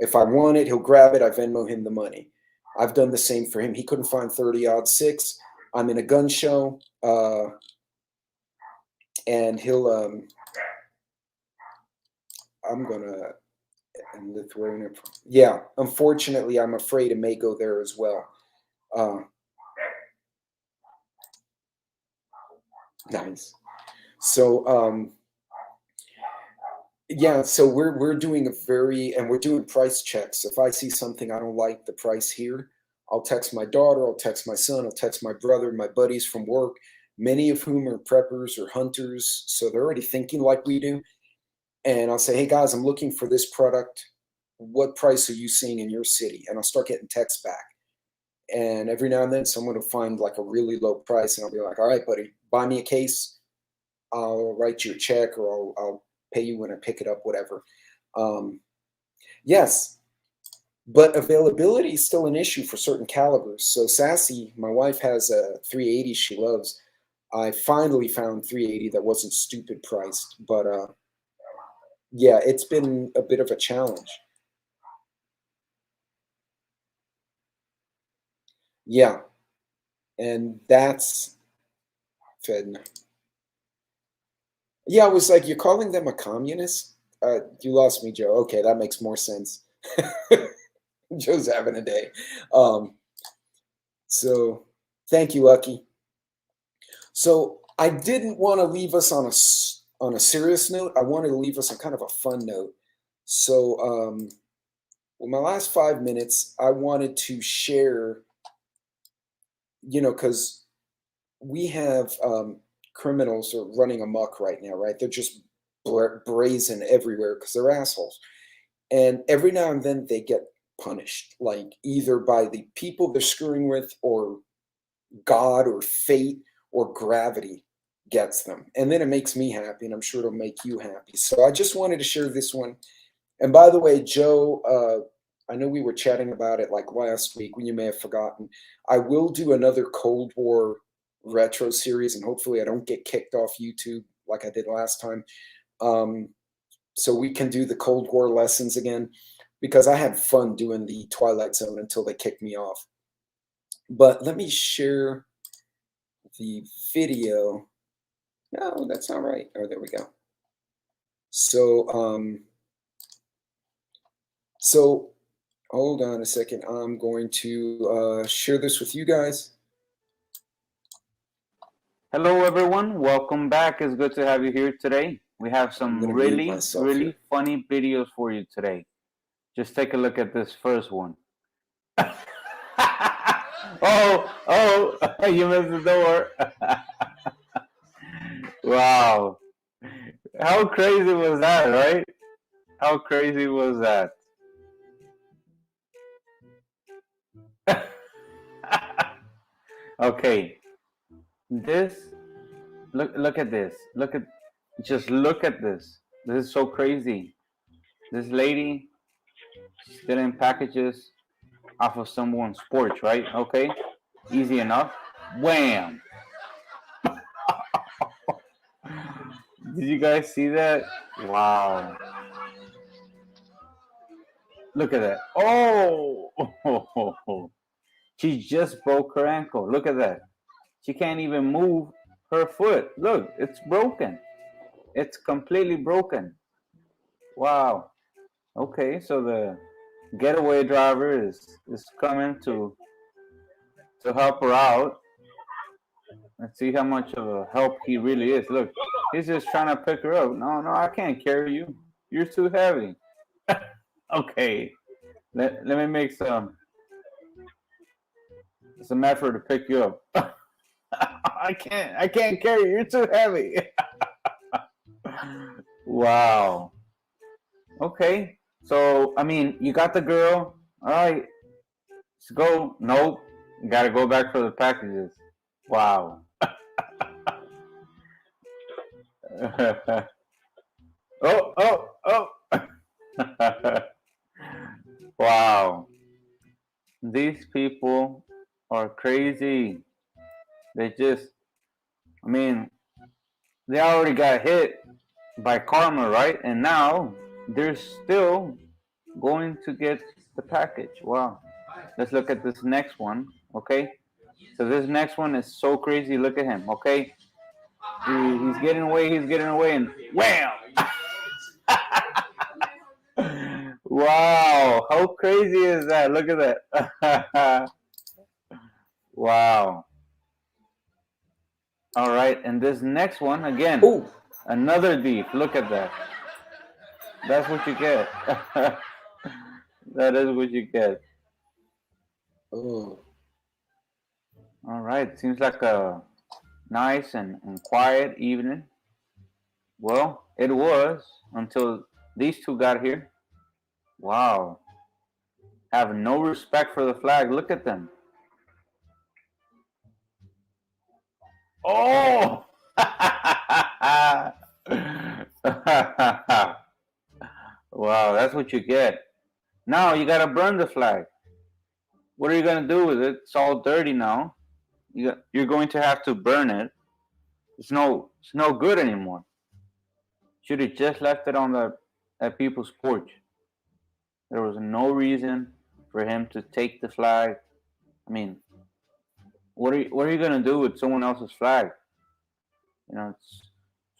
If I want it, he'll grab it. I Venmo him the money. I've done the same for him. He couldn't find 30-06. I'm in a gun show, and he'll, I'm going to, in Lithuania. Yeah, unfortunately, I'm afraid it may go there as well. Nice. So yeah, so we're doing we're doing price checks. If I see something I don't like the price here, I'll text my daughter, I'll text my son, I'll text my brother, my buddies from work, many of whom are preppers or hunters, so they're already thinking like we do. And I'll say, hey guys, I'm looking for this product. What price are you seeing in your city? And I'll start getting texts back. And every now and then someone will find like a really low price, and I'll be like, all right, buddy, buy me a case. I'll write you a check, or I'll pay you when I pick it up, whatever. Yes, but availability is still an issue for certain calibers. So Sassy, my wife, has a 380 she loves. I finally found 380 that wasn't stupid priced, but yeah, it's been a bit of a challenge. Yeah, and that's Fed. Yeah, I was like, you're calling them a communist? You lost me, Joe. Okay, that makes more sense. Joe's having a day. So thank you, Lucky. So I didn't want to leave us on a serious note. I wanted to leave us on kind of a fun note. So with my last 5 minutes, I wanted to share, because we have criminals are running amok right now, right? They're just brazen everywhere because they're assholes. And every now and then they get punished, like either by the people they're screwing with, or God, or fate, or gravity gets them. And then it makes me happy, and I'm sure it'll make you happy. So I just wanted to share this one. And by the way, Joe, I know we were chatting about it like last week when you may have forgotten. I will do another Cold War retro series, and hopefully I don't get kicked off YouTube like I did last time. So we can do the Cold War lessons again, because I had fun doing the Twilight Zone until they kicked me off. But let me share the video. No, that's not right. Oh, there we go. So, so hold on a second. I'm going to share this with you guys. Hello, everyone. Welcome back. It's good to have you here today. We have some really funny videos for you today. Just take a look at this first one. oh, you missed the door. Wow. How crazy was that, right? How crazy was that? Okay. Look at this. Just look at this. This is so crazy. This lady stealing packages off of someone's porch, right? Okay, easy enough. Wham! Did you guys see that? Wow. Look at that. Oh! She just broke her ankle. Look at that. She can't even move her foot. Look, it's broken. It's completely broken. Wow. Okay, so the getaway driver is coming to help her out. Let's see how much of a help he really is. Look, he's just trying to pick her up. No, I can't carry you. You're too heavy. Okay, let me make some effort to pick you up. I can't carry you. You're too heavy. Wow. Okay, so I mean, you got the girl. All right, let's go. Nope, you gotta go back for the packages. Wow. Oh. Wow. These people are crazy. They just, I mean, they already got hit by karma, right? And now they're still going to get the package. Wow. Let's look at this next one, okay? So this next one is so crazy. Look at him, okay? He's getting away, and wham! Wow, how crazy is that? Look at that. Wow. All right, and this next one, again, ooh, another thief. Look at that. That's what you get. That is what you get. Oh. All right, seems like a nice and quiet evening. Well, it was until these two got here. Wow. Have no respect for the flag. Look at them. Oh! Wow, that's what you get. Now you gotta burn the flag. What are you gonna do with it? It's all dirty now. You're going to have to burn it. It's no good anymore. Should have just left it on the at people's porch. There was no reason for him to take the flag. I mean, what are you gonna do with someone else's flag? You know, it's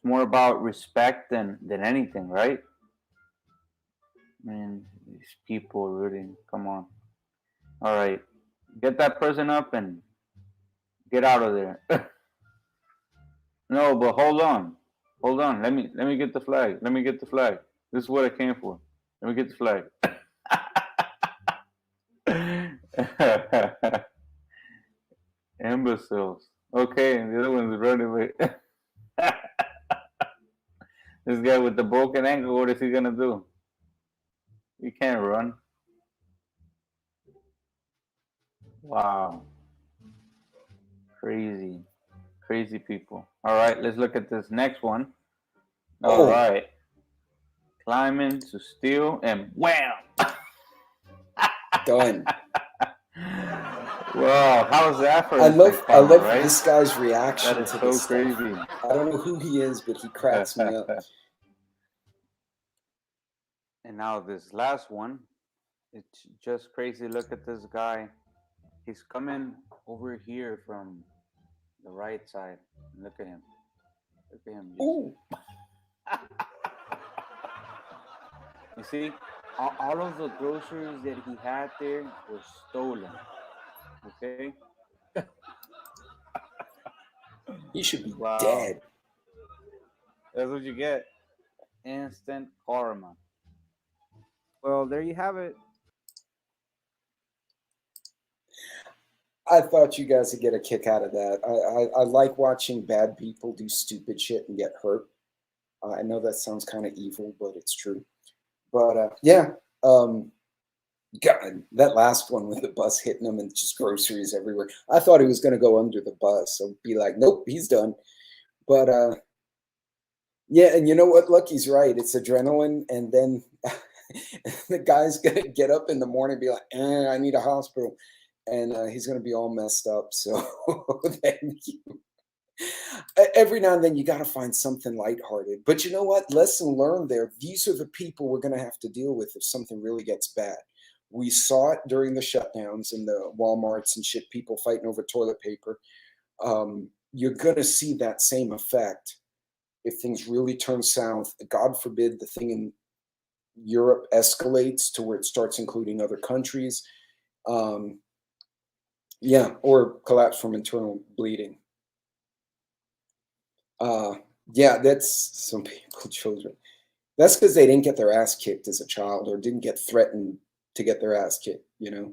more about respect than anything, right? I mean, these people really, come on. All right, get that person up and get out of there. No, but hold on. Let me get the flag. Let me get the flag. This is what I came for. Let me get the flag. Imbeciles. Okay, and the other one's running away. This guy with the broken ankle, what is he gonna do? He can't run. Wow. Crazy. Crazy people. All right, let's look at this next one. All right. Climbing to steal and wham! Done. Wow, how's that for? I love right? this guy's reaction That is to so this crazy. stuff. I don't know who he is, but he cracks me up. And now this last one, it's just crazy. Look at this guy. He's coming over here from the right side. Look at him. Look at him. Ooh. You see, all of the groceries that he had there were stolen. Okay? He should be Wow. dead. That's what you get. Instant karma. Well, there you have it. I thought you guys would get a kick out of that. I like watching bad people do stupid shit and get hurt. I know that sounds kind of evil, but it's true. But yeah, God, that last one with the bus hitting him and just groceries everywhere. I thought he was going to go under the bus. So be like, nope, he's done. But yeah, and you know what? Lucky's right. It's adrenaline, and then the guy's going to get up in the morning and be like, I need a hospital. And he's going to be all messed up. So then every now and then you got to find something lighthearted. But you know what? Lesson learned there. These are the people we're going to have to deal with if something really gets bad. We saw it during the shutdowns in the Walmarts and shit, people fighting over toilet paper. You're going to see that same effect if things really turn south. God forbid the thing in Europe escalates to where it starts including other countries. Yeah, or collapse from internal bleeding. Yeah, that's some people, children. That's because they didn't get their ass kicked as a child or didn't get threatened to get their ass kicked, you know?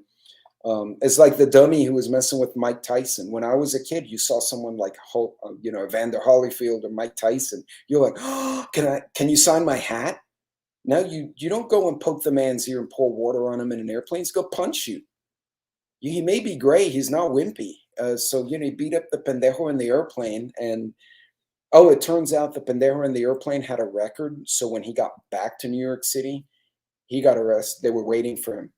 It's like the dummy who was messing with Mike Tyson. When I was a kid, you saw someone like, you know, Evander Holyfield or Mike Tyson. You're like, oh, can you sign my hat? Now you don't go and poke the man's ear and pour water on him in an airplane. He's go punch you. He may be gray. He's not wimpy. So, you know, he beat up the pendejo in the airplane. And, oh, it turns out the pendejo in the airplane had a record. So when he got back to New York City, he got arrested. They were waiting for him.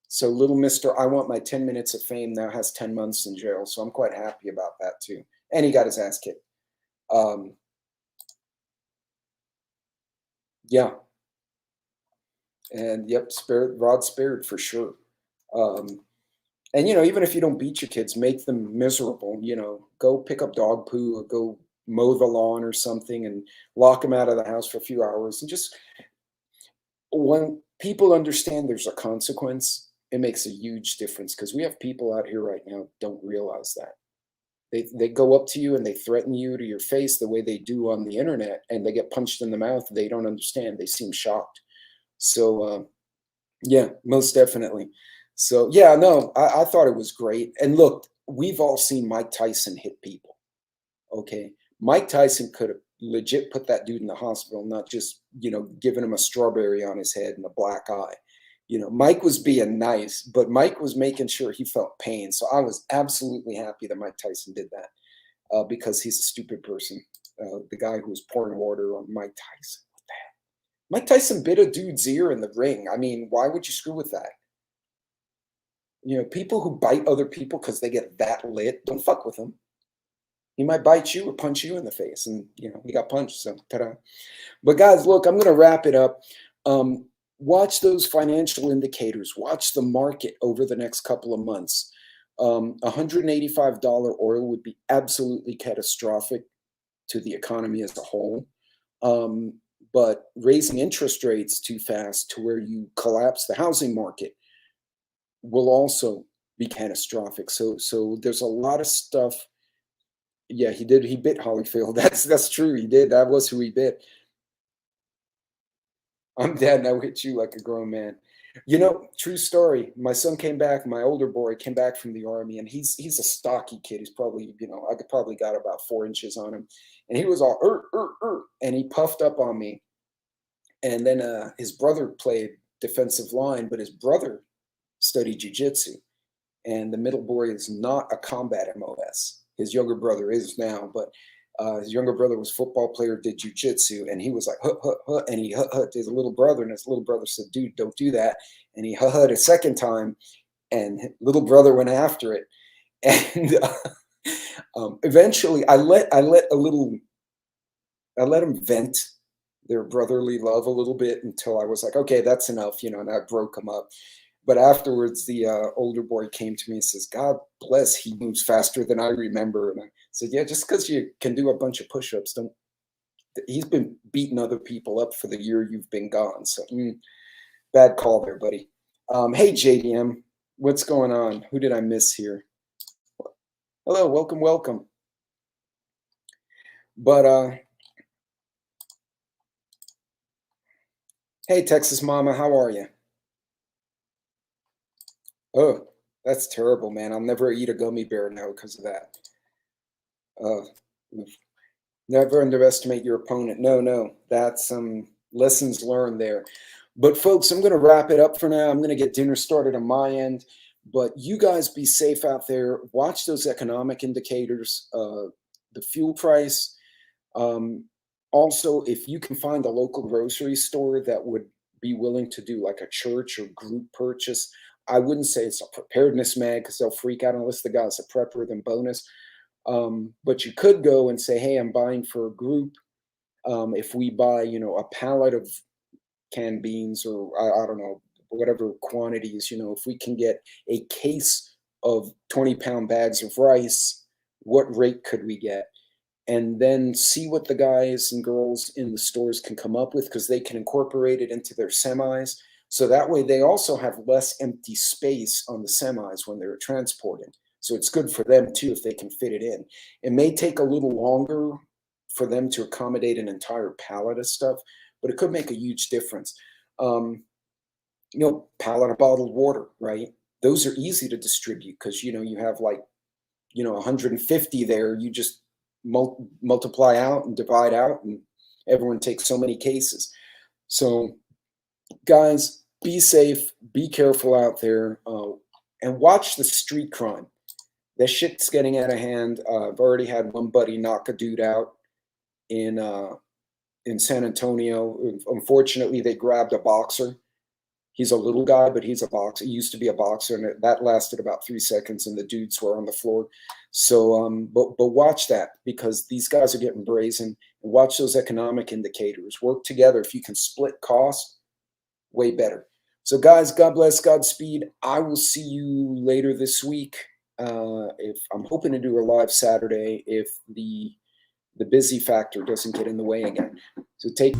So little Mr. I want my 10 minutes of fame now has 10 months in jail. So I'm quite happy about that too. And he got his ass kicked. Yeah. And yep, Rod spared for sure. And, you know, even if you don't beat your kids, make them miserable, you know, go pick up dog poo or go mow the lawn or something and lock them out of the house for a few hours. And just when people understand there's a consequence, it makes a huge difference, because we have people out here right now don't realize that. They go up to you and they threaten you to your face the way they do on the internet, and they get punched in the mouth. They don't understand. They seem shocked. So, yeah, most definitely. So, yeah, no, I thought it was great. And look, we've all seen Mike Tyson hit people. Okay. Mike Tyson could have legit put that dude in the hospital, not just, you know, giving him a strawberry on his head and a black eye. You know, Mike was being nice, but Mike was making sure he felt pain. So I was absolutely happy that Mike Tyson did that, because he's a stupid person. The guy who was pouring water on Mike Tyson. What the heck? Mike Tyson bit a dude's ear in the ring. I mean, why would you screw with that? You know, people who bite other people because they get that lit, don't fuck with them. He might bite you or punch you in the face, and he got punched. So ta-da. But guys, look, I'm going to wrap it up. Watch those financial indicators. Watch the market over the next couple of months. $185 oil would be absolutely catastrophic to the economy as a whole. But raising interest rates too fast to where you collapse the housing market will also be catastrophic. So there's a lot of stuff. Yeah, he did. He bit Holyfield. That's true. He did. That was who he bit. I'm dead and I hit you like a grown man. True story. My son came back. My older boy came back from the army, and he's a stocky kid. He's probably, I could probably got about 4 inches on him, and he was all and he puffed up on me. And then his brother played defensive line, but his brother studied jiu-jitsu, and the middle boy is not a combat MOS. His younger brother is now, but his younger brother was a football player, did jiu-jitsu, and he was like, and he to his little brother, and his little brother said, dude, don't do that. And he a second time, and little brother went after it. And eventually I let him vent their brotherly love a little bit until I was like, okay, that's enough, and I broke him up. But afterwards, the older boy came to me and says, God bless, he moves faster than I remember. And I said, yeah, just because you can do a bunch of push-ups, he's been beating other people up for the year you've been gone. So bad call there, buddy. Hey, JDM, what's going on? Who did I miss here? Hello, welcome. But hey, Texas Mama, how are you? Oh, that's terrible, man. I'll never eat a gummy bear now because of that. Never underestimate your opponent. No, that's some lessons learned there. But folks, I'm going to wrap it up for now. I'm going to get dinner started on my end. But you guys be safe out there. Watch those economic indicators, the fuel price. Also, if you can find a local grocery store that would be willing to do like a church or group purchase, I wouldn't say it's a preparedness mag because they'll freak out unless the guy's a prepper, then bonus. But you could go and say, hey, I'm buying for a group. If we buy, a pallet of canned beans or I don't know, whatever quantities, if we can get a case of 20-pound bags of rice, what rate could we get? And then see what the guys and girls in the stores can come up with, because they can incorporate it into their semis. So that way they also have less empty space on the semis when they're transporting. So it's good for them too if they can fit it in. It may take a little longer for them to accommodate an entire pallet of stuff, but it could make a huge difference. Pallet of bottled water, right? Those are easy to distribute because, you have 150 there. You just multiply out and divide out, and everyone takes so many cases. So guys, be safe, be careful out there, and watch the street crime. That shit's getting out of hand. I've already had one buddy knock a dude out in San Antonio. Unfortunately, they grabbed a boxer. He's a little guy, but he's a boxer. He used to be a boxer, and that lasted about 3 seconds, and the dudes were on the floor. So, but watch that, because these guys are getting brazen. Watch those economic indicators. Work together. If you can split costs, way better. So, guys, God bless, Godspeed. I will see you later this week. If I'm hoping to do a live Saturday, if the busy factor doesn't get in the way again. So take